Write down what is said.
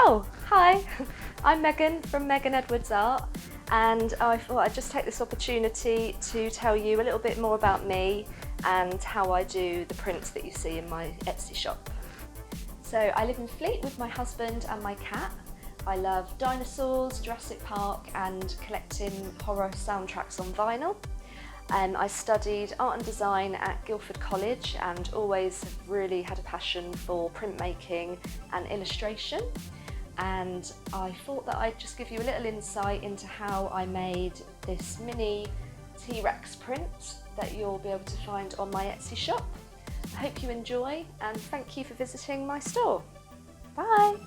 Oh, hi, I'm Megan from Megan Edwards Art, and I thought I'd just take this opportunity to tell you a little bit more about me and how I do the prints that you see in my Etsy shop. So I live in Fleet with my husband and my cat. I love dinosaurs, Jurassic Park and collecting horror soundtracks on vinyl. I studied art and design at Guildford College and always have really had a passion for printmaking and illustration. And I thought that I'd just give you a little insight into how I made this mini T-Rex print that you'll be able to find on my Etsy shop. I hope you enjoy and thank you for visiting my store. Bye!